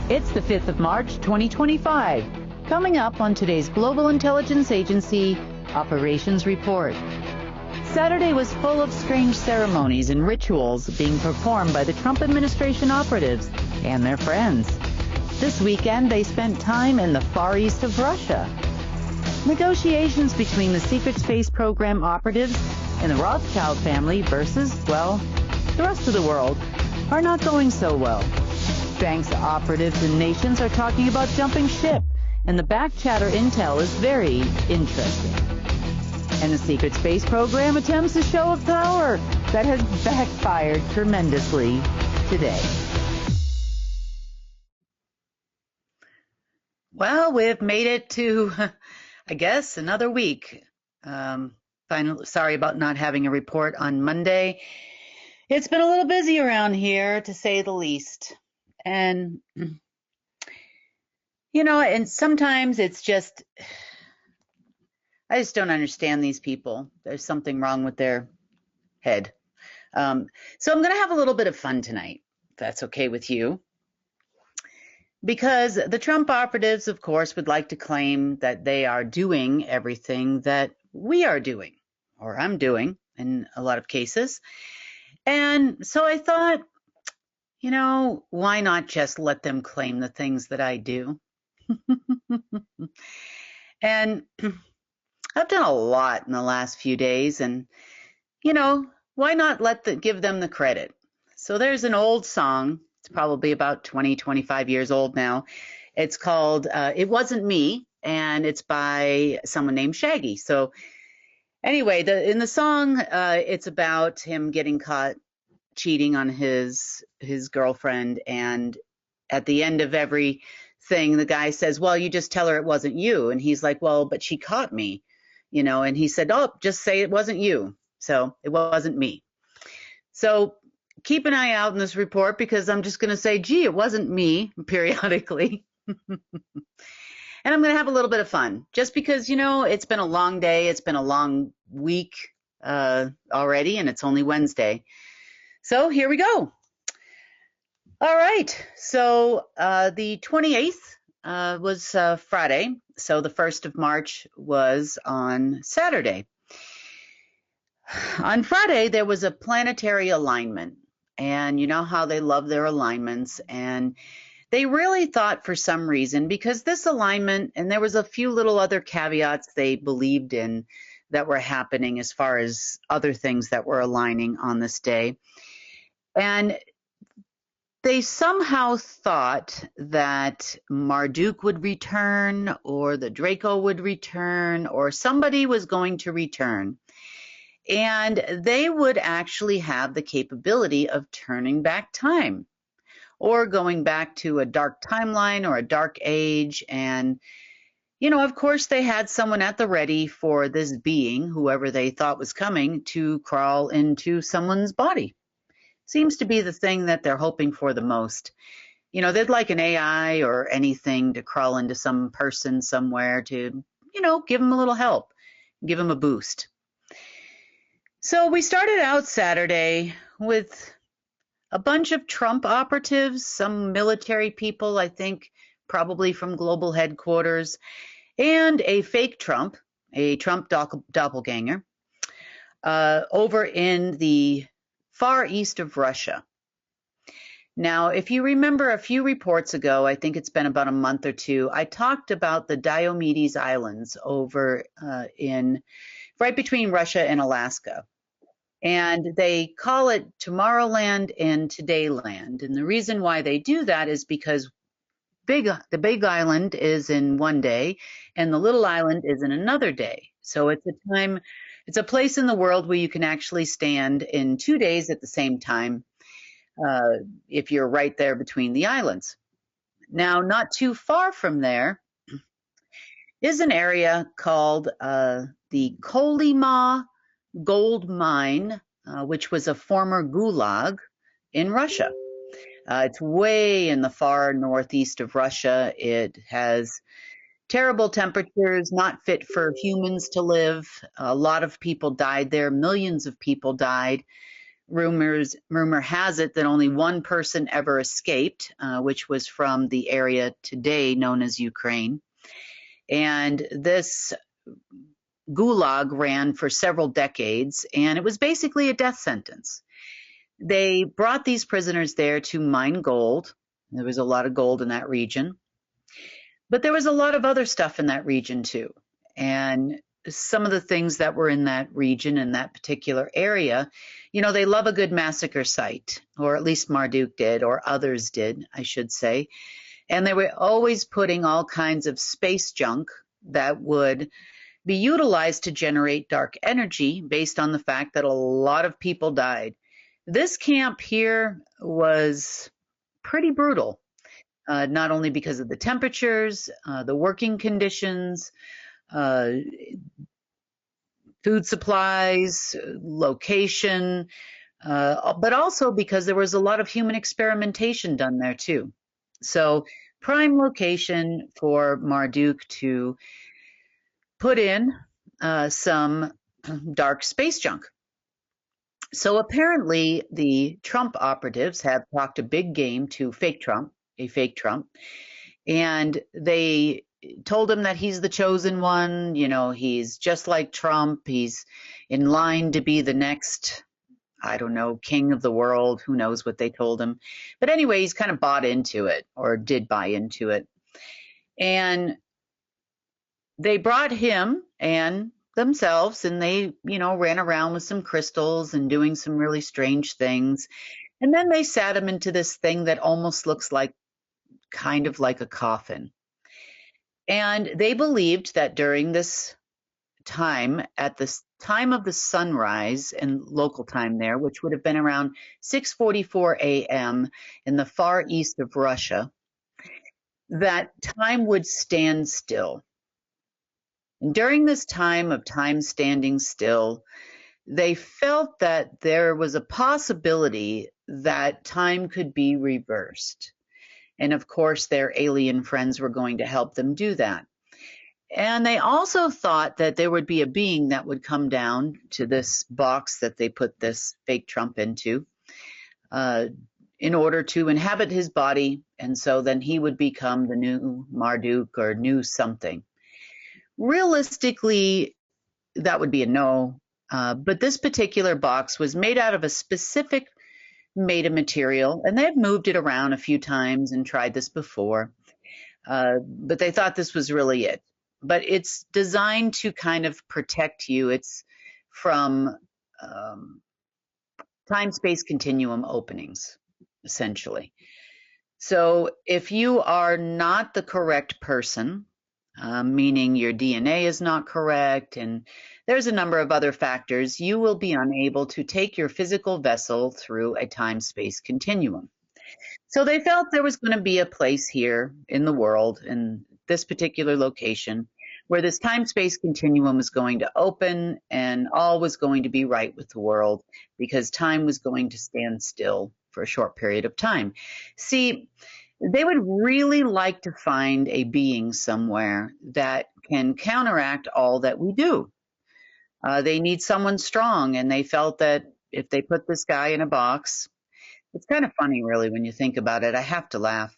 It's the 5th of March, 2025. Coming up on today's Global Intelligence Agency Operations Report. Saturday was full of strange ceremonies and rituals being performed by the Trump administration operatives and their friends. This weekend, they spent time in the far east of Russia. Negotiations between the secret space program operatives and the Rothschild family versus, well, the rest of the world are not going so well. Banks, operatives, and nations are talking about jumping ship, and the back chatter intel is very interesting. And the secret space program attempts a show of power that has backfired tremendously today. Well, we've made it to, I guess, another week. Finally, sorry about not having a report on Monday. It's been a little busy around here, to say the least. And, and sometimes it's just, I just don't understand these people. There's something wrong with their head. So I'm going to have a little bit of fun tonight, if that's okay with you. Because the Trump operatives, of course, would like to claim that they are doing everything that we are doing, or I'm doing in a lot of cases. And so I thought, why not just let them claim the things that I do? And I've done a lot in the last few days, and, why not give them the credit? So there's an old song. It's probably about 20, 25 years old now. It's called It Wasn't Me, and it's by someone named Shaggy. So anyway, in the song, it's about him getting caught cheating on his girlfriend, and at the end of everything, the guy says, well, you just tell her it wasn't you. And he's like, well, but she caught me, and he said, oh, just say it wasn't you. So it wasn't me. So keep an eye out in this report, because I'm just going to say, gee, it wasn't me periodically. And I'm going to have a little bit of fun, just because, it's been a long day. It's been a long week already, and it's only Wednesday. So here we go. All right. So the 28th was Friday. So the 1st of March was on Saturday. On Friday, there was a planetary alignment. And you know how they love their alignments. And they really thought, for some reason, because this alignment, and there was a few little other caveats they believed in that were happening as far as other things that were aligning on this day. And they somehow thought that Marduk would return, or the Draco would return, or somebody was going to return. And they would actually have the capability of turning back time, or going back to a dark timeline or a dark age. And, of course, they had someone at the ready for this being, whoever they thought was coming, to crawl into someone's body. Seems to be the thing that they're hoping for the most. They'd like an AI or anything to crawl into some person somewhere to, give them a little help, give them a boost. So we started out Saturday with a bunch of Trump operatives, some military people, I think, probably from global headquarters, and a fake Trump, a Trump doppelganger, over in the far east of Russia. Now, if you remember a few reports ago, I think it's been about a month or two, I talked about the Diomedes Islands over right between Russia and Alaska. And they call it Tomorrowland and Todayland. And the reason why they do that is because the big island is in one day and the little island is in another day. So it's a place in the world where you can actually stand in 2 days at the same time if you're right there between the islands. Now, not too far from there is an area called the Kolyma gold mine, which was a former gulag in Russia. It's way in the far northeast of Russia. It has terrible temperatures, not fit for humans to live. A lot of people died there. Millions of people died. Rumor has it that only one person ever escaped, which was from the area today known as Ukraine. And this gulag ran for several decades, and it was basically a death sentence. They brought these prisoners there to mine gold. There was a lot of gold in that region, but there was a lot of other stuff in that region too. And some of the things that were in that region, in that particular area, they love a good massacre site, or at least Marduk did, or others did, I should say. And they were always putting all kinds of space junk that would be utilized to generate dark energy based on the fact that a lot of people died. This camp here was pretty brutal, not only because of the temperatures, the working conditions, food supplies, location, but also because there was a lot of human experimentation done there too. So prime location for Marduk to put in some dark space junk. So apparently the Trump operatives have talked a big game to a fake Trump, and they told him that he's the chosen one. He's just like Trump. He's in line to be the next, I don't know, king of the world. Who knows what they told him. But anyway, he's kind of bought into it, or did buy into it. And they brought him and themselves, and they, ran around with some crystals and doing some really strange things. And then they sat him into this thing that almost looks kind of like a coffin. And they believed that during this time, at the time of the sunrise and local time there, which would have been around 6:44 a.m. in the far east of Russia, that time would stand still. And during this time of time standing still, they felt that there was a possibility that time could be reversed. And of course, their alien friends were going to help them do that. And they also thought that there would be a being that would come down to this box that they put this fake Trump into in order to inhabit his body. And so then he would become the new Marduk or new something. Realistically, that would be a no. But this particular box was made out of a specific made material, and they had moved it around a few times and tried this before. But they thought this was really it. But it's designed to kind of protect you. It's from time-space continuum openings, essentially. So if you are not the correct person, meaning your DNA is not correct, and there's a number of other factors, you will be unable to take your physical vessel through a time-space continuum. So they felt there was going to be a place here in the world, in this particular location, where this time-space continuum was going to open and all was going to be right with the world because time was going to stand still for a short period of time. See, they would really like to find a being somewhere that can counteract all that we do. They need someone strong, and they felt that if they put this guy in a box, it's kind of funny, really, when you think about it. I have to laugh.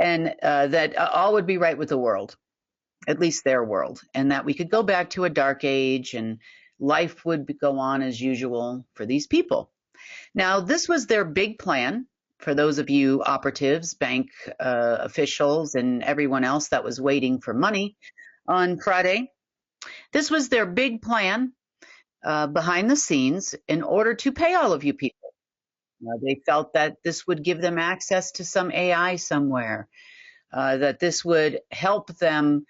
And that all would be right with the world, at least their world, and that we could go back to a dark age and life would go on as usual for these people. Now, this was their big plan. For those of you operatives, bank officials, and everyone else that was waiting for money on Friday, this was their big plan behind the scenes in order to pay all of you people. They felt that this would give them access to some AI somewhere, that this would help them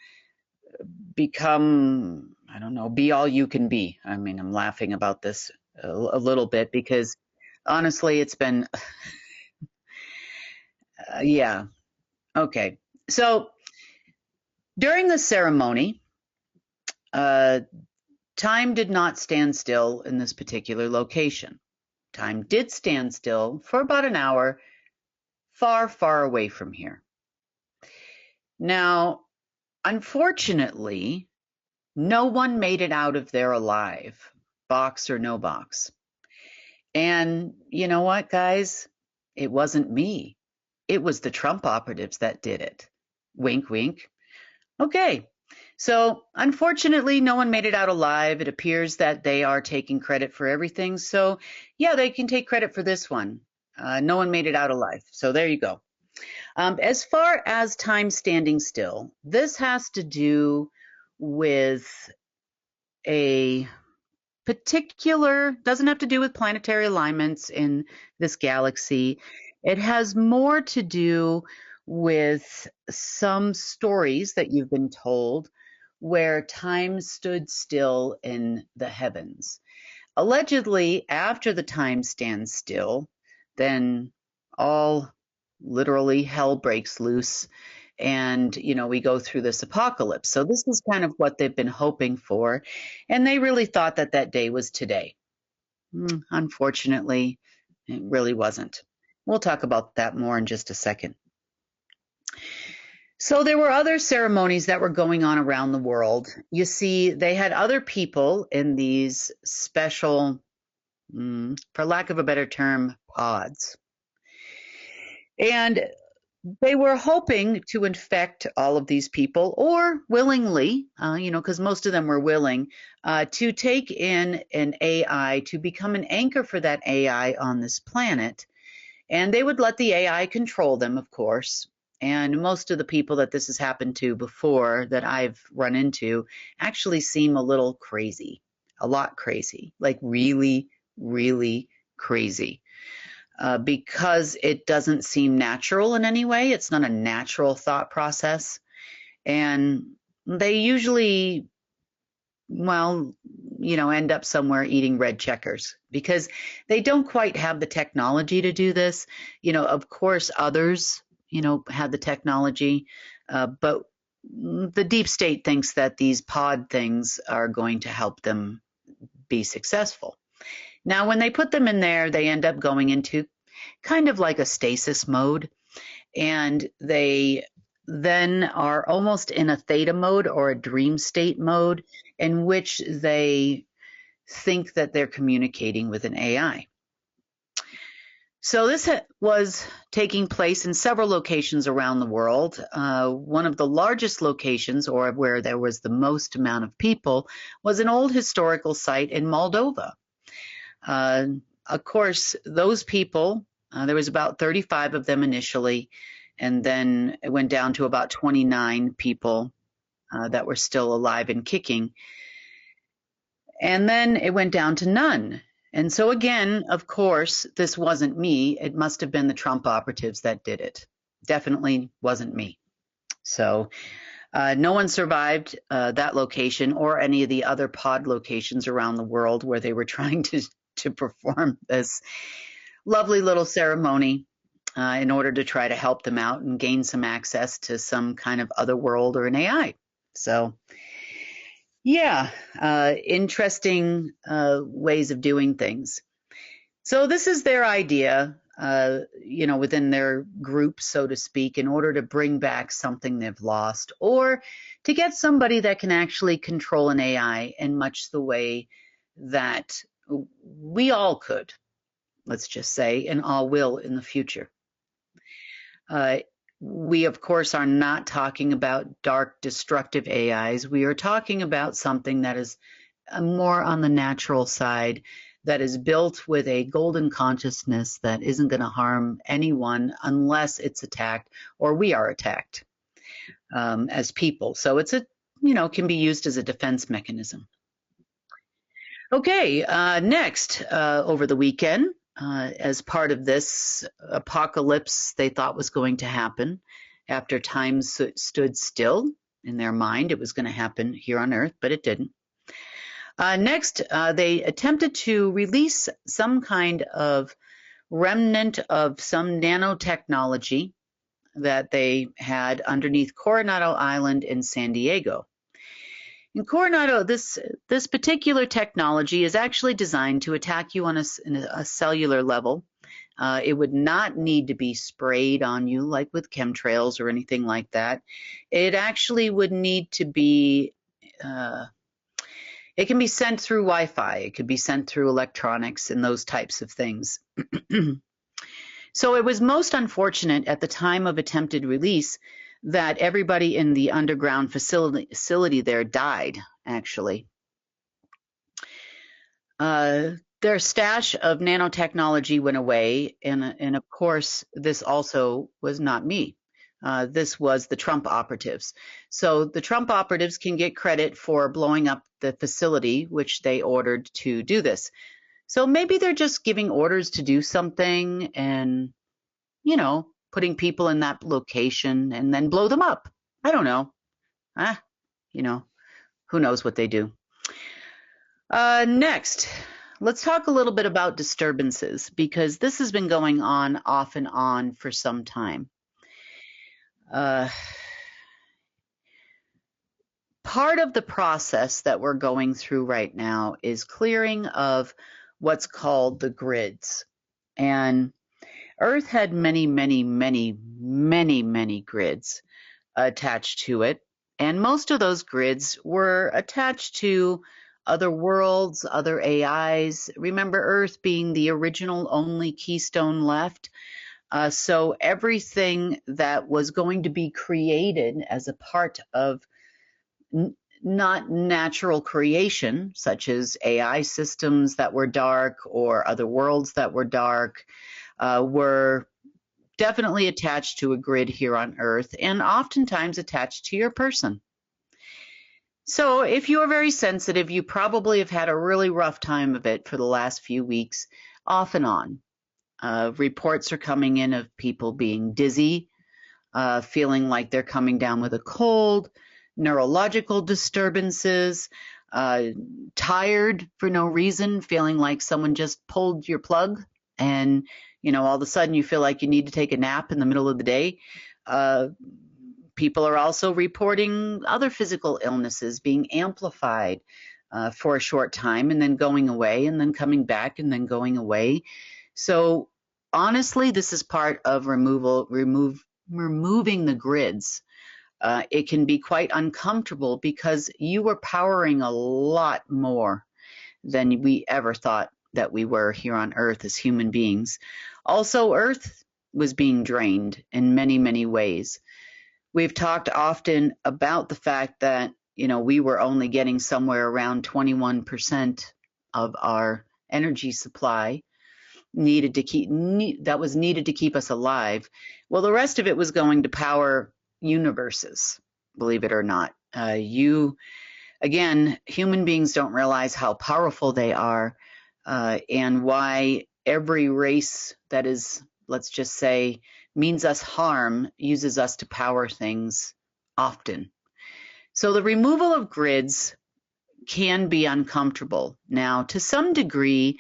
become, I don't know, be all you can be. I mean, I'm laughing about this a little bit because honestly, it's been, yeah. Okay. So during the ceremony, time did not stand still in this particular location. Time did stand still for about an hour, far, far away from here. Now, unfortunately, no one made it out of there alive, box or no box. And you know what, guys? It wasn't me. It was the Trump operatives that did it. Wink, wink. Okay. So, unfortunately, no one made it out alive. It appears that they are taking credit for everything. So, yeah, they can take credit for this one. No one made it out alive. So, there you go. As far as time standing still, this has to do with a particular, doesn't have to do with planetary alignments in this galaxy. It has more to do with some stories that you've been told where time stood still in the heavens. Allegedly, after the time stands still, then all literally hell breaks loose and we go through this apocalypse. So this is kind of what they've been hoping for, and they really thought that that day was today. Unfortunately, it really wasn't. We'll talk about that more in just a second. So there were other ceremonies that were going on around the world. You see, they had other people in these special, for lack of a better term, pods. And they were hoping to infect all of these people, or willingly, because most of them were willing, to take in an AI, to become an anchor for that AI on this planet. And they would let the AI control them, of course. And most of the people that this has happened to before that I've run into actually seem a little crazy, a lot crazy, like really, really crazy. Because it doesn't seem natural in any way. It's not a natural thought process. And they usually, end up somewhere eating red checkers because they don't quite have the technology to do this. Of course, others, had the technology, but the deep state thinks that these pod things are going to help them be successful. Now, when they put them in there, they end up going into kind of like a stasis mode, and they then are almost in a theta mode or a dream state mode in which they think that they're communicating with an AI. So this was taking place in several locations around the world. One of the largest locations, or where there was the most amount of people, was an old historical site in Moldova. Of course, those people, there was about 35 of them initially, and then it went down to about 29 people that were still alive and kicking. And then it went down to none. And so again, of course, this wasn't me. It must have been the Trump operatives that did it. Definitely wasn't me. So no one survived that location or any of the other pod locations around the world where they were trying to perform this lovely little ceremony in order to try to help them out and gain some access to some kind of other world or an AI. So yeah, interesting ways of doing things. So this is their idea, within their group, so to speak, in order to bring back something they've lost, or to get somebody that can actually control an AI in much the way that we all could, let's just say, and all will in the future. We, of course, are not talking about dark, destructive AIs. We are talking about something that is more on the natural side, that is built with a golden consciousness that isn't going to harm anyone unless it's attacked or we are attacked as people. So it's can be used as a defense mechanism. Okay, next, over the weekend, as part of this apocalypse they thought was going to happen after time stood still in their mind. It was going to happen here on Earth, but it didn't. Next, they attempted to release some kind of remnant of some nanotechnology that they had underneath Coronado Island in San Diego. In Coronado, this particular technology is actually designed to attack you on a cellular level. It would not need to be sprayed on you like with chemtrails or anything like that. It actually would need to be It can be sent through Wi-Fi. It could be sent through electronics and those types of things. So it was most unfortunate at the time of attempted release that everybody in the underground facility there died, actually. Their stash of nanotechnology went away, and of course, this also was not me. This was the Trump operatives. So the Trump operatives can get credit for blowing up the facility, which they ordered to do this. So maybe they're just giving orders to do something and, you know, putting people in that location and then blow them up. I don't know. You know, who knows what they do. Next, let's talk a little bit about disturbances, because this has been going on off and on for some time. Part of the process that we're going through right now is clearing of what's called the grids. And Earth had many, many, many, many, many grids attached to it. And most of those grids were attached to other worlds, other AIs. Remember, Earth being the original only keystone left. So everything that was going to be created as a part of not natural creation, such as AI systems that were dark or other worlds that were dark, were definitely attached to a grid here on Earth, and oftentimes attached to your person. So if you are very sensitive, you probably have had a really rough time of it for the last few weeks, off and on. Reports are coming in of people being dizzy, feeling like they're coming down with a cold, neurological disturbances, tired for no reason, feeling like someone just pulled your plug, and all of a sudden you feel like you need to take a nap in the middle of the day. People are also reporting other physical illnesses being amplified for a short time and then going away and then coming back and then going away. So honestly, this is part of removing the grids. It can be quite uncomfortable because you are powering a lot more than we ever thought that we were here on Earth as human beings. Also, Earth was being drained in many, many ways. We've talked often about the fact that, we were only getting somewhere around 21% of our energy supply that was needed to keep us alive. Well, the rest of it was going to power universes, believe it or not. Again, human beings don't realize how powerful they are, and why every race that is, let's just say, means us harm uses us to power things often. So the removal of grids can be uncomfortable. Now, to some degree,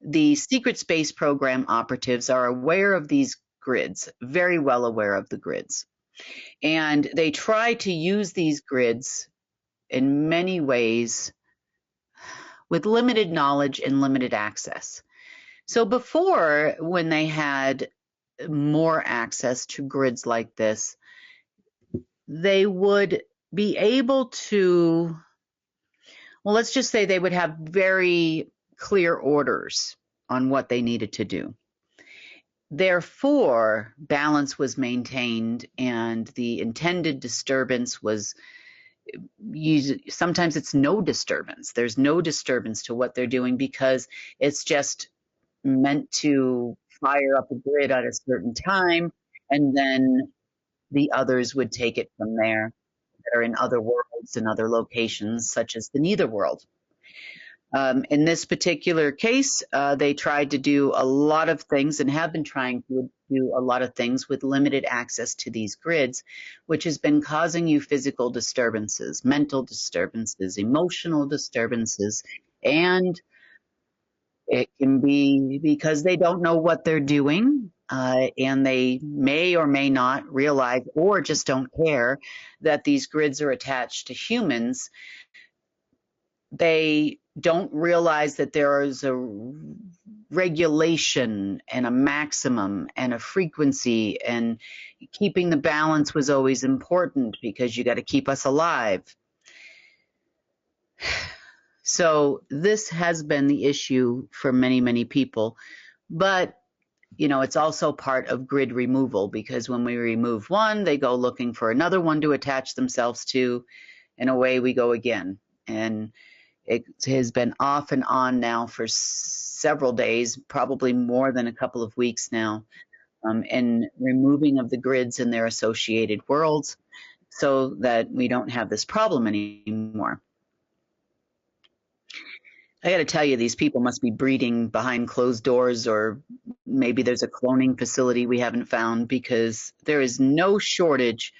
the secret space program operatives are aware of these grids, very well aware of the grids. And they try to use these grids in many ways with limited knowledge and limited access. So before, when they had more access to grids like this, they would be able to, well, let's just say they would have very clear orders on what they needed to do. Therefore, balance was maintained, and the intended disturbance was sometimes it's no disturbance. There's no disturbance to what they're doing because it's just meant to fire up a grid at a certain time, and then the others would take it from there that are in other worlds and other locations, such as the Neither world. In this particular case, they tried to do a lot of things and have been trying to do a lot of things with limited access to these grids, which has been causing you physical disturbances, mental disturbances, emotional disturbances, and it can be because they don't know what they're doing, and they may or may not realize or just don't care that these grids are attached to humans. They don't realize that there is a regulation and a maximum and a frequency, and keeping the balance was always important because you got to keep us alive. So this has been the issue for many, many people. But, it's also part of grid removal, because when we remove one, they go looking for another one to attach themselves to, and away we go again. And it has been off and on now for several days, probably more than a couple of weeks now, and removing of the grids and their associated worlds so that we don't have this problem anymore. I got to tell you, these people must be breeding behind closed doors, or maybe there's a cloning facility we haven't found, because there is no shortage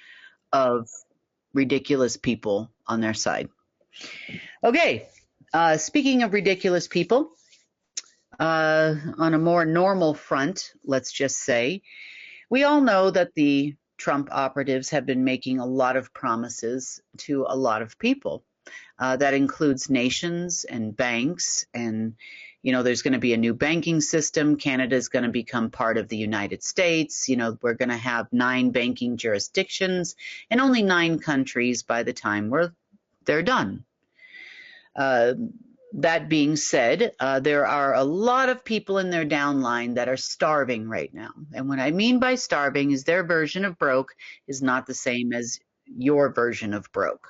of ridiculous people on their side. Okay, speaking of ridiculous people, on a more normal front, let's just say, we all know that the Trump operatives have been making a lot of promises to a lot of people. That includes nations and banks, and there's going to be a new banking system. Canada is going to become part of the United States. We're going to have 9 banking jurisdictions and only 9 countries by the time they're done. That being said, there are a lot of people in their downline that are starving right now. And what I mean by starving is their version of broke is not the same as your version of broke.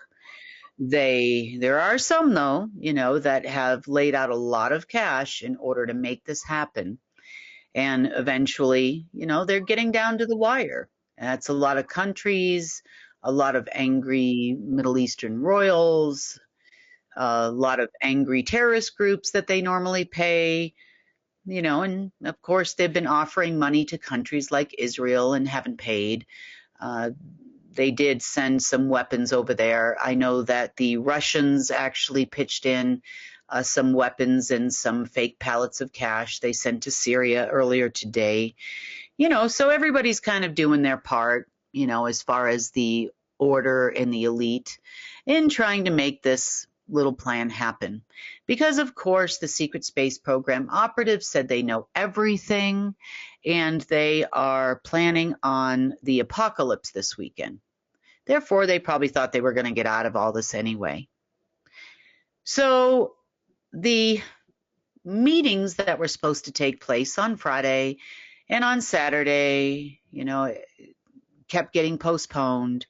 There are some, though, that have laid out a lot of cash in order to make this happen. And eventually, they're getting down to the wire. That's a lot of countries, a lot of angry Middle Eastern royals, a lot of angry terrorist groups that they normally pay, and of course they've been offering money to countries like Israel and haven't paid. They did send some weapons over there. I know that the Russians actually pitched in some weapons and some fake pallets of cash they sent to Syria earlier today. So everybody's kind of doing their part, as far as the order and the elite in trying to make this little plan happen. Because, of course, the secret space program operatives said they know everything, and they are planning on the apocalypse this weekend. Therefore, they probably thought they were going to get out of all this anyway. So the meetings that were supposed to take place on Friday and on Saturday, kept getting postponed.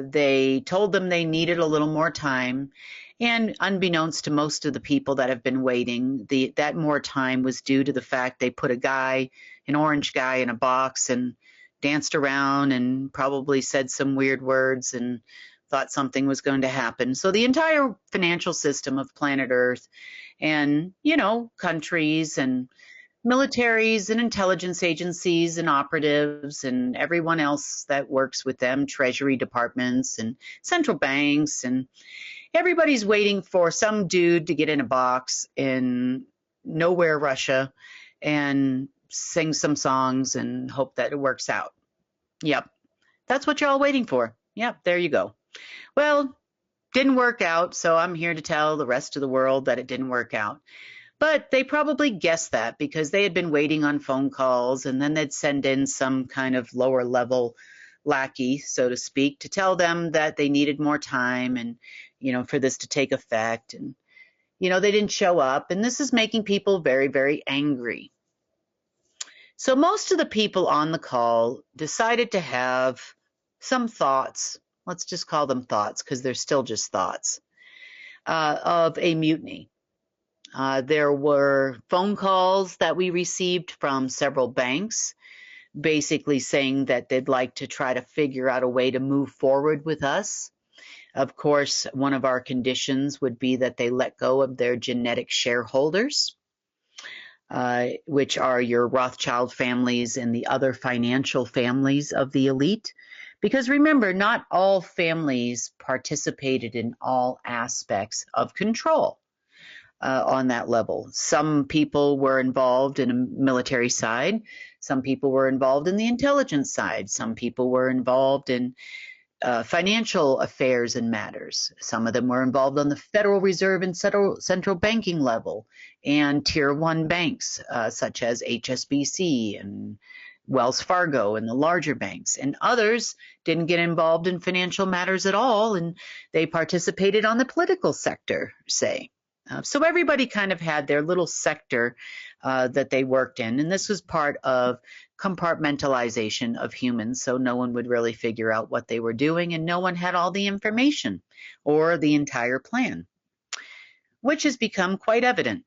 They told them they needed a little more time. And unbeknownst to most of the people that have been waiting, that more time was due to the fact they put an orange guy in a box and danced around and probably said some weird words and thought something was going to happen. So the entire financial system of planet Earth and, countries and militaries and intelligence agencies and operatives and everyone else that works with them, treasury departments and central banks, and everybody's waiting for some dude to get in a box in nowhere, Russia, and sing some songs and hope that it works out. Yep, that's what you're all waiting for. Yep, there you go. Well, didn't work out, so I'm here to tell the rest of the world that it didn't work out. But they probably guessed that because they had been waiting on phone calls, and then they'd send in some kind of lower level lackey, so to speak, to tell them that they needed more time and, for this to take effect. And, they didn't show up. And this is making people very, very angry. So most of the people on the call decided to have some thoughts. Let's just call them thoughts because they're still just thoughts of a mutiny. There were phone calls that we received from several banks basically saying that they'd like to try to figure out a way to move forward with us. Of course, one of our conditions would be that they let go of their genetic shareholders, which are your Rothschild families and the other financial families of the elite. Because remember, not all families participated in all aspects of control. On that level. Some people were involved in a military side. Some people were involved in the intelligence side. Some people were involved in financial affairs and matters. Some of them were involved on the Federal Reserve and central banking level and tier one banks such as HSBC and Wells Fargo and the larger banks, and others didn't get involved in financial matters at all, and they participated on the political sector, say. So everybody kind of had their little sector that they worked in, and this was part of compartmentalization of humans, so no one would really figure out what they were doing, and no one had all the information or the entire plan, which has become quite evident.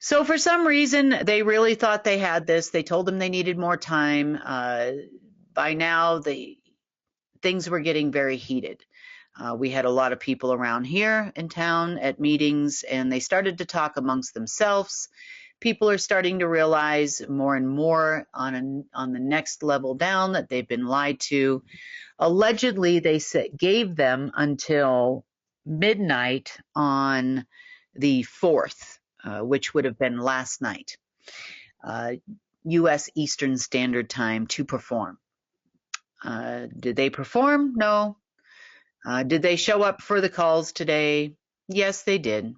So for some reason, they really thought they had this. They told them they needed more time. By now, things were getting very heated. We had a lot of people around here in town at meetings, and they started to talk amongst themselves. People are starting to realize more and more on the next level down that they've been lied to. Allegedly, they gave them until midnight on the 4th, which would have been last night, U.S. Eastern Standard Time, to perform. Did they perform? No. Did they show up for the calls today? Yes, they did.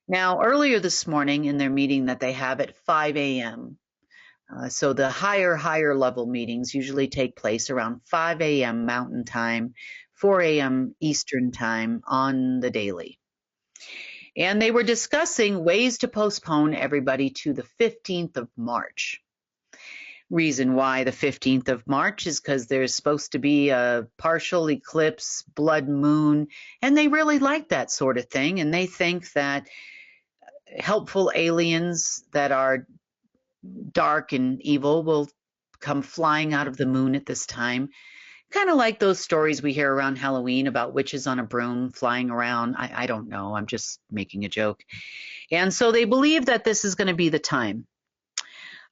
Now, earlier this morning in their meeting that they have at 5 a.m., so the higher level meetings usually take place around 5 a.m. Mountain Time, 4 a.m. Eastern Time on the daily. And they were discussing ways to postpone everybody to the 15th of March. Reason why the 15th of March is because there's supposed to be a partial eclipse, blood moon, and they really like that sort of thing. And they think that helpful aliens that are dark and evil will come flying out of the moon at this time. Kind of like those stories we hear around Halloween about witches on a broom flying around. I don't know. I'm just making a joke. And so they believe that this is going to be the time.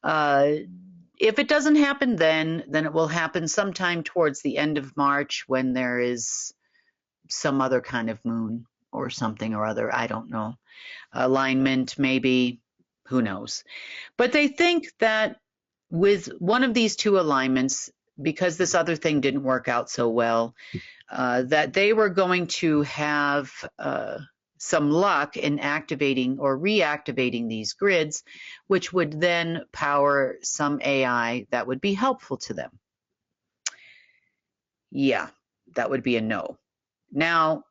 If it doesn't happen then it will happen sometime towards the end of March when there is some other kind of moon or something or other. I don't know. Alignment, maybe. Who knows? But they think that with one of these two alignments, because this other thing didn't work out so well, that they were going to have some luck in activating or reactivating these grids, which would then power some AI that would be helpful to them. Yeah, that would be a no. Now,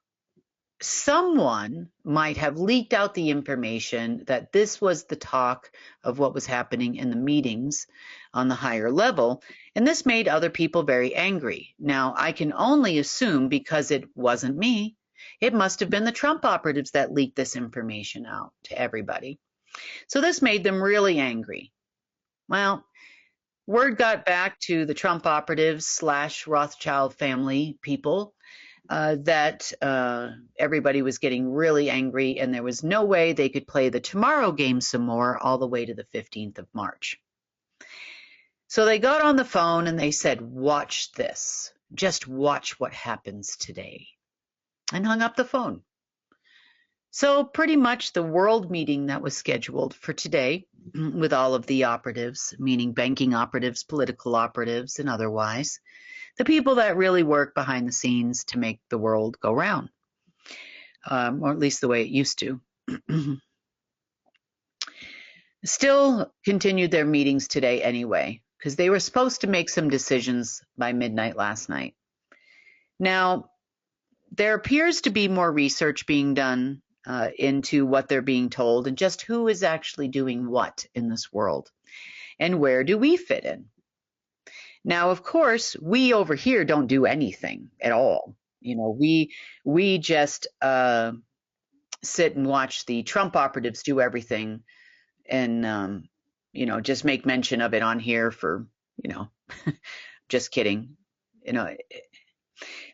someone might have leaked out the information that this was the talk of what was happening in the meetings on the higher level, and this made other people very angry. Now, I can only assume, because it wasn't me, it must have been the Trump operatives that leaked this information out to everybody. So this made them really angry. Well, word got back to the Trump operatives / Rothschild family people that everybody was getting really angry, and there was no way they could play the tomorrow game some more all the way to the 15th of March. So they got on the phone and they said, watch this. Just watch what happens today. And hung up the phone. So pretty much the world meeting that was scheduled for today with all of the operatives, meaning banking operatives, political operatives, and otherwise, the people that really work behind the scenes to make the world go round, or at least the way it used to. Still continued their meetings today anyway, because they were supposed to make some decisions by midnight last night. Now, there appears to be more research being done into what they're being told and just who is actually doing what in this world, and where do we fit in. Now, of course, we over here don't do anything at all. You know, we just sit and watch the Trump operatives do everything, and you know, just make mention of it on here for, you know, just kidding. You know,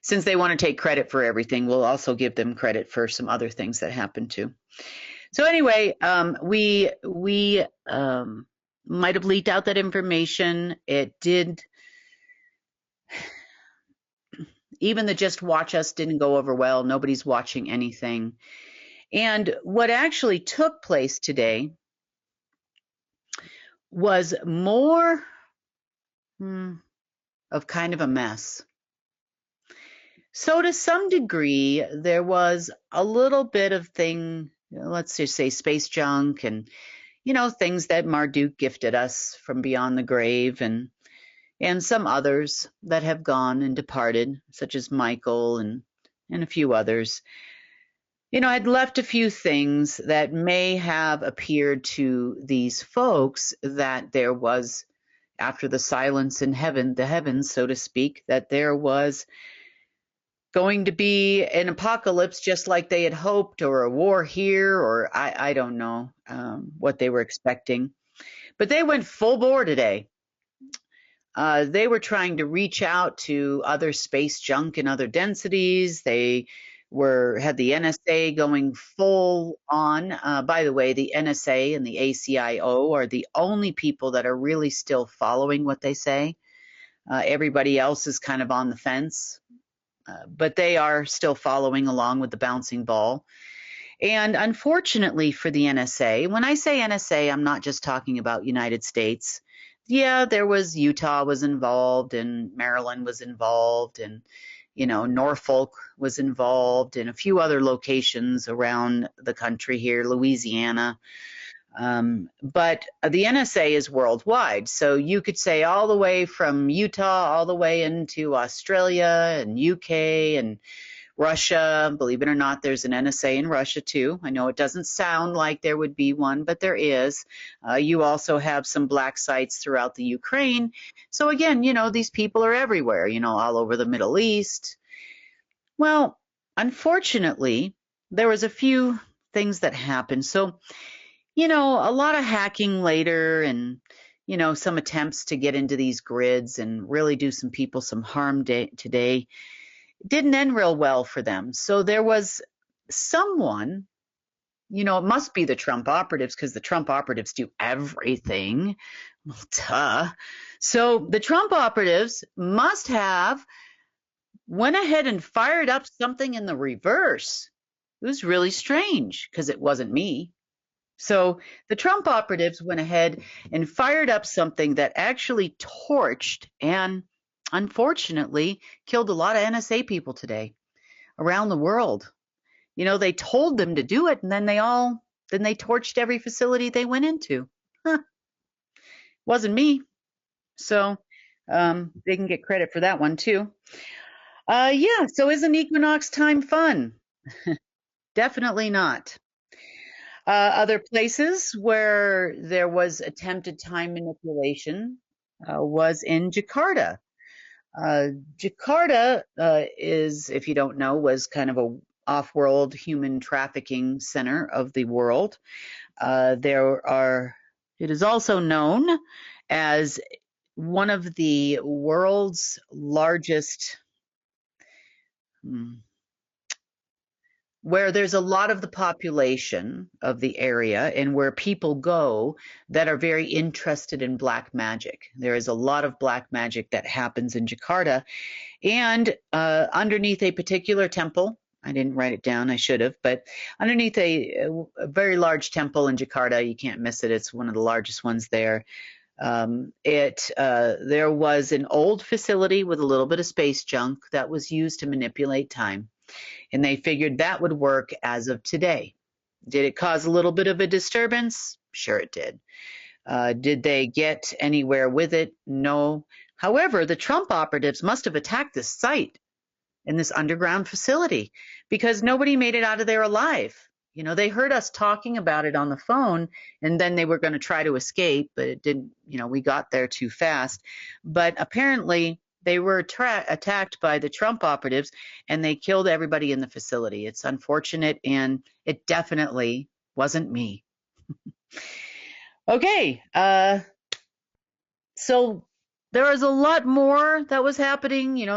since they want to take credit for everything, we'll also give them credit for some other things that happen too. So anyway, we might have leaked out that information. It did. Even the just watch us didn't go over well. Nobody's watching anything. And what actually took place today was more of kind of a mess. So to some degree, there was a little bit of thing, let's just say space junk, and things that Marduk gifted us from beyond the grave, and some others that have gone and departed, such as Michael and a few others. I'd left a few things that may have appeared to these folks that there was, after the silence in heaven, the heavens, so to speak, that there was going to be an apocalypse just like they had hoped, or a war here, or I don't know what they were expecting. But they went full bore today. They were trying to reach out to other space junk and other densities. They had the NSA going full on. By the way, the NSA and the ACIO are the only people that are really still following what they say. Everybody else is kind of on the fence, but they are still following along with the bouncing ball. And unfortunately for the NSA, when I say NSA, I'm not just talking about United States. Yeah, there was Utah was involved, and Maryland was involved, and Norfolk was involved, and a few other locations around the country here, Louisiana. But the NSA is worldwide. So you could say all the way from Utah all the way into Australia and UK and Russia. Believe it or not, there's an NSA in Russia too. I know it doesn't sound like there would be one, but there is. You also have some black sites throughout the Ukraine. So again, these people are everywhere, all over the Middle East. Well, unfortunately, there was a few things that happened. So, a lot of hacking later, and some attempts to get into these grids and really do some people some harm today didn't end real well for them. So there was someone, it must be the Trump operatives, because the Trump operatives do everything. Well, duh. So the Trump operatives must have went ahead and fired up something in the reverse. It was really strange because it wasn't me. So the Trump operatives went ahead and fired up something that actually torched and unfortunately killed a lot of NSA people today around the world. They told them to do it, and then they torched every facility they went into. Wasn't me. So they can get credit for that one too. Yeah, so isn't equinox time fun? Definitely not. Other places where there was attempted time manipulation was in Jakarta. Jakarta is, if you don't know, was kind of a off-world human trafficking center of the world. It is also known as one of the world's largest, where there's a lot of the population of the area and where people go that are very interested in black magic. There is a lot of black magic that happens in Jakarta, and underneath a particular temple, I didn't write it down, I should have, but underneath a very large temple in Jakarta, you can't miss it, it's one of the largest ones there. There was an old facility with a little bit of space junk that was used to manipulate time. And they figured that would work as of today. Did it cause a little bit of a disturbance? Sure it did. Did they get anywhere with it? No. However, the Trump operatives must have attacked this site in this underground facility because nobody made it out of there alive. They heard us talking about it on the phone, and then they were going to try to escape, but it didn't, we got there too fast. But apparently they were attacked by the Trump operatives, and they killed everybody in the facility. It's unfortunate, and it definitely wasn't me. Okay, so there was a lot more that was happening,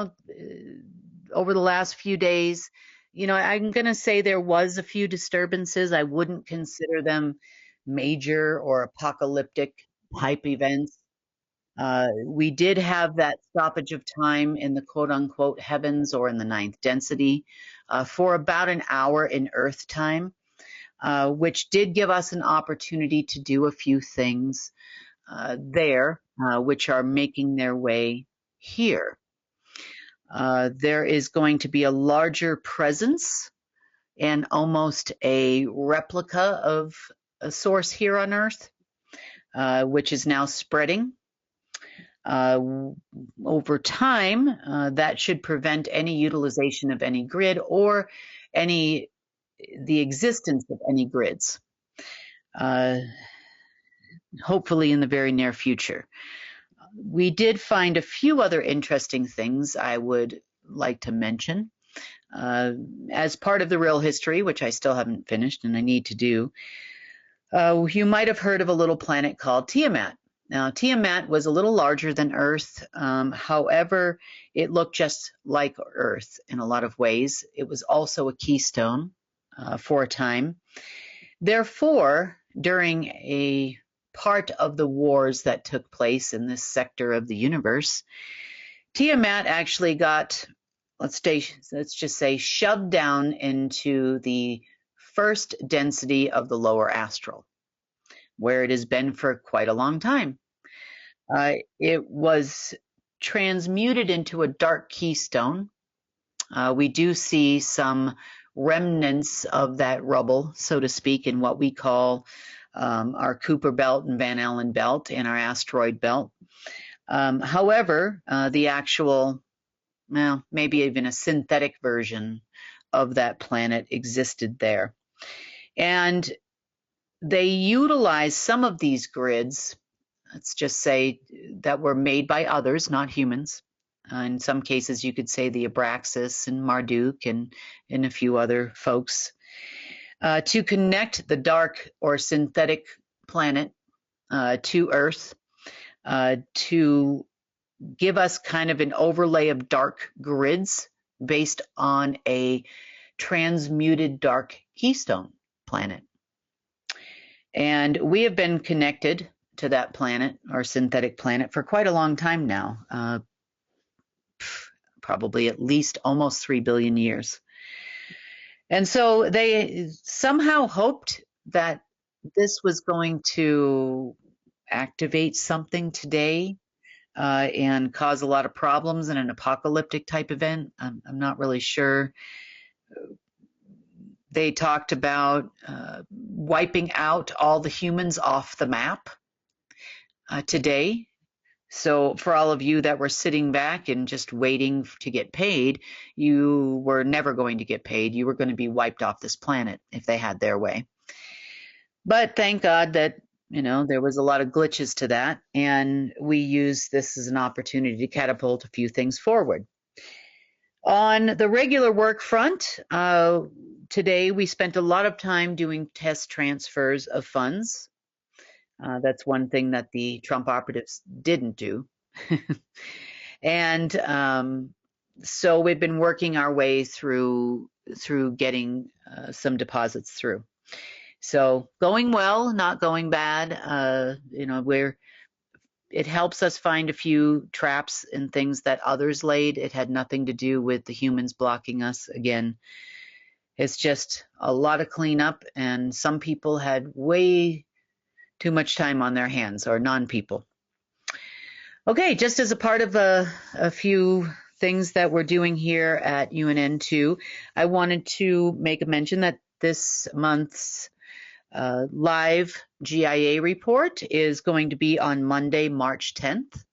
over the last few days. I'm going to say there was a few disturbances. I wouldn't consider them major or apocalyptic type events. We did have that stoppage of time in the quote unquote heavens, or in the ninth density, for about an hour in Earth time, which did give us an opportunity to do a few things there, which are making their way here. There is going to be a larger presence and almost a replica of a source here on Earth. which is now spreading. Over time, that should prevent any utilization of any grid or the existence of any grids, hopefully in the very near future. We did find a few other interesting things I would like to mention. As part of the real history, which I still haven't finished and I need to do, you might have heard of a little planet called Tiamat. Now, Tiamat was a little larger than Earth. However, it looked just like Earth in a lot of ways. It was also a keystone for a time. Therefore, during a part of the wars that took place in this sector of the universe, Tiamat actually got, let's just say, shoved down into the first density of the lower astral, where it has been for quite a long time. It was transmuted into a dark keystone. We do see some remnants of that rubble, so to speak, in what we call our Kuiper belt and Van Allen belt and our asteroid belt. However, the actual, well, maybe even a synthetic version of that planet existed there. And they utilized some of these grids, let's just say, that were made by others, not humans. In some cases, you could say the Abraxas and Marduk and a few other folks, to connect the dark or synthetic planet to Earth, to give us kind of an overlay of dark grids based on a transmuted dark keystone planet. And we have been connected to that planet or synthetic planet for quite a long time now, probably at least almost 3 billion years. And so they somehow hoped that this was going to activate something today and cause a lot of problems in an apocalyptic type event. I'm not really sure. They talked about wiping out all the humans off the map today. So for all of you that were sitting back and just waiting to get paid, you were never going to get paid. You were going to be wiped off this planet if they had their way. But thank God that, there was a lot of glitches to that, and we used this as an opportunity to catapult a few things forward. On the regular work front, today we spent a lot of time doing test transfers of funds. That's one thing that the Trump operatives didn't do. And so we've been working our way through getting some deposits through. So going well, not going bad. It helps us find a few traps and things that others laid. It had nothing to do with the humans blocking us. Again, it's just a lot of cleanup, and some people had way too much time on their hands, or non-people. Okay, just as a part of a few things that we're doing here at UNN2, I wanted to make a mention that this month's live GIA report is going to be on Monday, March 10th.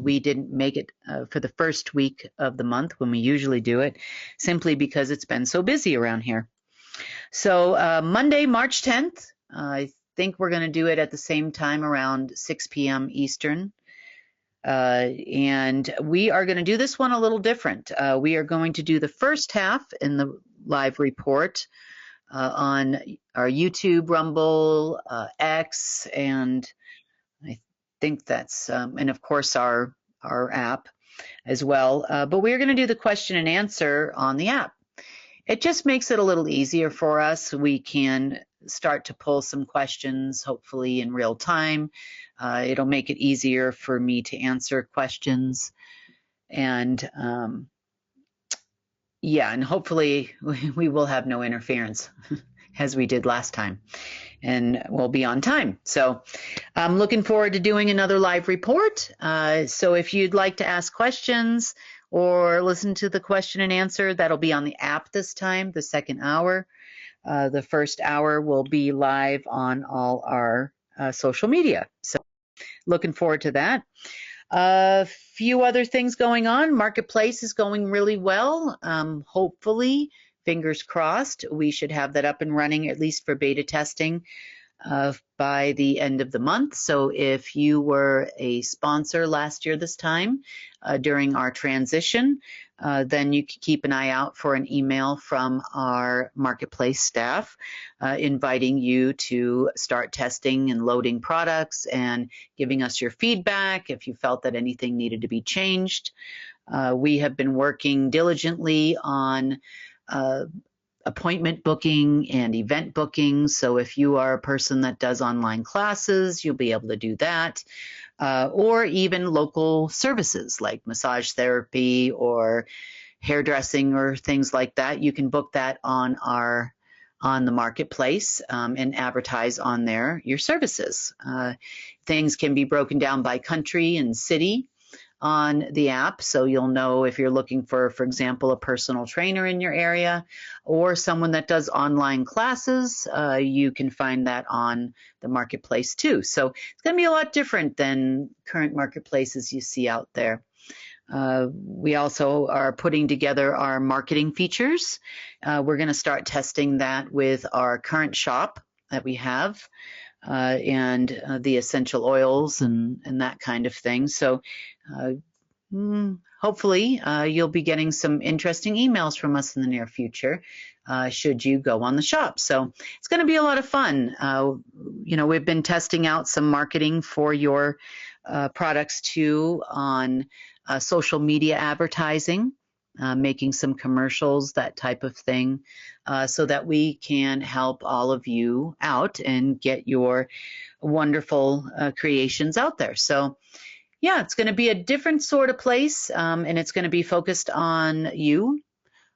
We didn't make it for the first week of the month when we usually do it, simply because it's been so busy around here. So Monday, March 10th, I think we're going to do it at the same time, around 6 p.m. Eastern. And we are going to do this one a little different. We are going to do the first half in the live report on our YouTube, Rumble, X, and I think that's, and of course our app as well. But we're going to do the question and answer on the app. It just makes it a little easier for us. We can start to pull some questions, hopefully in real time. It'll make it easier for me to answer questions. And yeah, and hopefully we will have no interference as we did last time, and we'll be on time. So I'm looking forward to doing another live report. So if you'd like to ask questions or listen to the question and answer, that'll be on the app this time, the second hour. The first hour will be live on all our social media. So looking forward to that. A few other things going on. Marketplace is going really well. Hopefully, fingers crossed, we should have that up and running, at least for beta testing, by the end of the month. So if you were a sponsor last year this time during our transition, then you can keep an eye out for an email from our marketplace staff inviting you to start testing and loading products and giving us your feedback if you felt that anything needed to be changed. We have been working diligently on appointment booking and event booking. So if you are a person that does online classes, you'll be able to do that. Or even local services like massage therapy or hairdressing or things like that. You can book that on the marketplace and advertise on there your services. Things can be broken down by country and city on the app, so you'll know if you're looking for example, a personal trainer in your area or someone that does online classes, you can find that on the marketplace too. So it's going to be a lot different than current marketplaces you see out there. We also are putting together our marketing features. We're going to start testing that with our current shop that we have. And the essential oils and that kind of thing. So hopefully you'll be getting some interesting emails from us in the near future should you go on the shop. So it's going to be a lot of fun. We've been testing out some marketing for your products too on social media advertising. Making some commercials, that type of thing, so that we can help all of you out and get your wonderful creations out there. So yeah, it's going to be a different sort of place, and it's going to be focused on you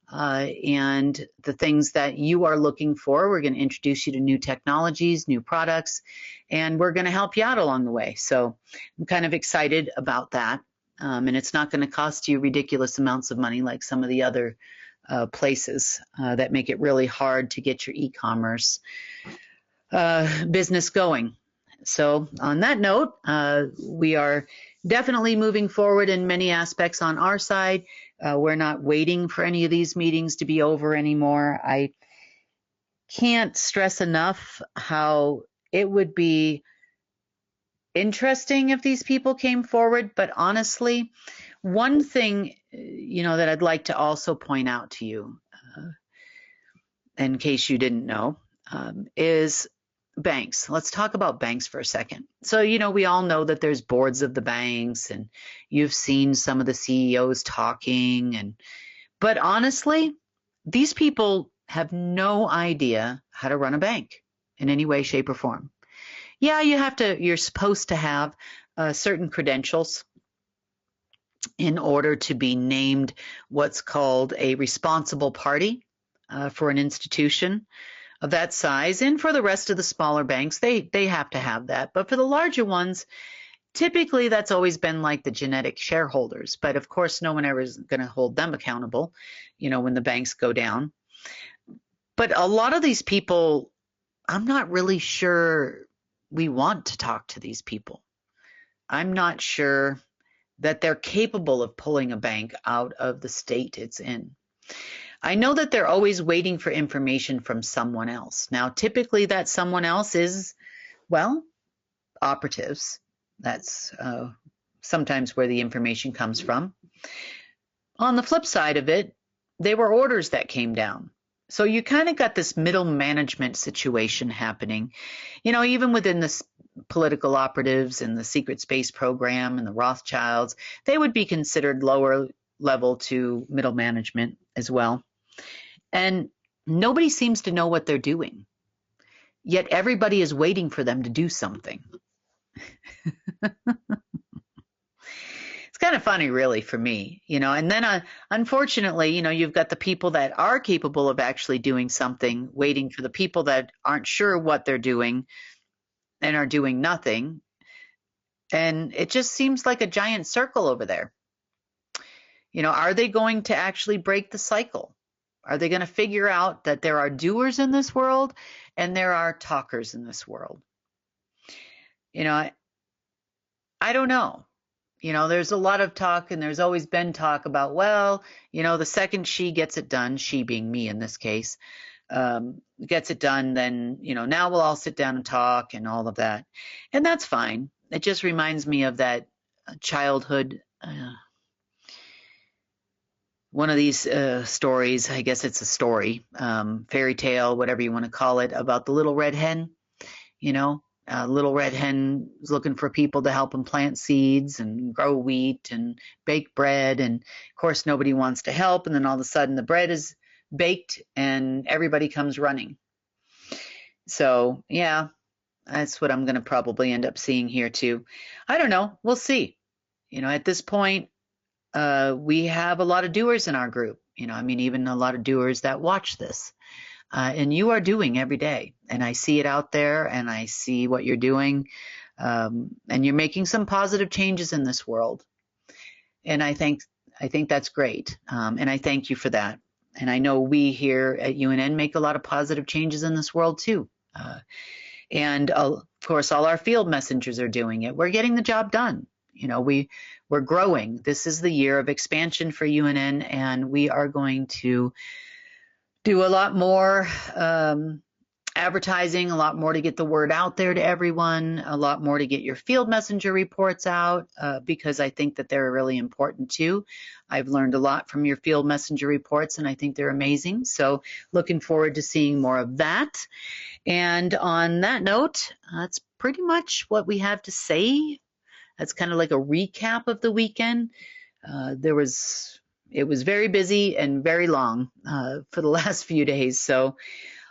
and the things that you are looking for. We're going to introduce you to new technologies, new products, and we're going to help you out along the way. So I'm kind of excited about that. And it's not going to cost you ridiculous amounts of money like some of the other places that make it really hard to get your e-commerce business going. So on that note, we are definitely moving forward in many aspects on our side. We're not waiting for any of these meetings to be over anymore. I can't stress enough how it would be interesting if these people came forward, but honestly, one thing that I'd like to also point out to you, in case you didn't know, is banks. Let's talk about banks for a second. So we all know that there's boards of the banks, and you've seen some of the CEOs talking, but honestly, these people have no idea how to run a bank in any way, shape, or form. Yeah, you're supposed to have certain credentials in order to be named what's called a responsible party for an institution of that size. And for the rest of the smaller banks, they have to have that. But for the larger ones, typically that's always been like the genetic shareholders. But of course, no one ever is going to hold them accountable, when the banks go down. But a lot of these people, I'm not really sure we want to talk to these people. I'm not sure that they're capable of pulling a bank out of the state it's in. I know that they're always waiting for information from someone else. Now, typically that someone else is, operatives. That's sometimes where the information comes from. On the flip side of it, they were orders that came down. So you kind of got this middle management situation happening, even within the political operatives and the secret space program and the Rothschilds, they would be considered lower level to middle management as well. And nobody seems to know what they're doing, yet everybody is waiting for them to do something. It's kind of funny, really, for me, and then unfortunately, you've got the people that are capable of actually doing something, waiting for the people that aren't sure what they're doing and are doing nothing. And it just seems like a giant circle over there. Are they going to actually break the cycle? Are they going to figure out that there are doers in this world and there are talkers in this world? You know, I don't know. There's a lot of talk, and there's always been talk about, well, the second she gets it done, she being me in this case, gets it done, then, now we'll all sit down and talk and all of that. And that's fine. It just reminds me of that childhood, one of these stories, I guess it's a story, fairy tale, whatever you want to call it, about the little red hen. Little red hen is looking for people to help him plant seeds and grow wheat and bake bread. And of course, nobody wants to help. And then all of a sudden, the bread is baked and everybody comes running. So, yeah, that's what I'm going to probably end up seeing here, too. I don't know. We'll see. At this point, we have a lot of doers in our group. Even a lot of doers that watch this. And you are doing every day. And I see it out there, and I see what you're doing. And you're making some positive changes in this world. And I think that's great. And I thank you for that. And I know we here at UNN make a lot of positive changes in this world too. And of course, all our field messengers are doing it. We're getting the job done. We're growing. This is the year of expansion for UNN, and we are going to do a lot more advertising, a lot more to get the word out there to everyone, a lot more to get your field messenger reports out, because I think that they're really important too. I've learned a lot from your field messenger reports, and I think they're amazing. So looking forward to seeing more of that. And on that note, that's pretty much what we have to say. That's kind of like a recap of the weekend. It was very busy and very long for the last few days. So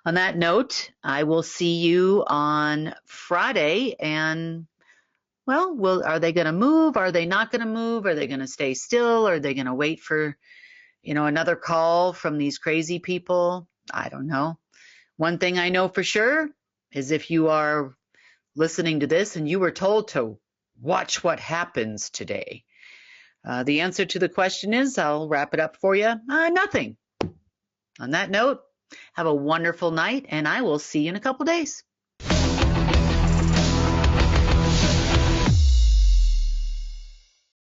on that note, I will see you on Friday. And, well, are they going to move? Are they not going to move? Are they going to stay still? Are they going to wait for, another call from these crazy people? I don't know. One thing I know for sure is if you are listening to this and you were told to watch what happens today, the answer to the question is, I'll wrap it up for you, nothing. On that note, have a wonderful night, and I will see you in a couple days.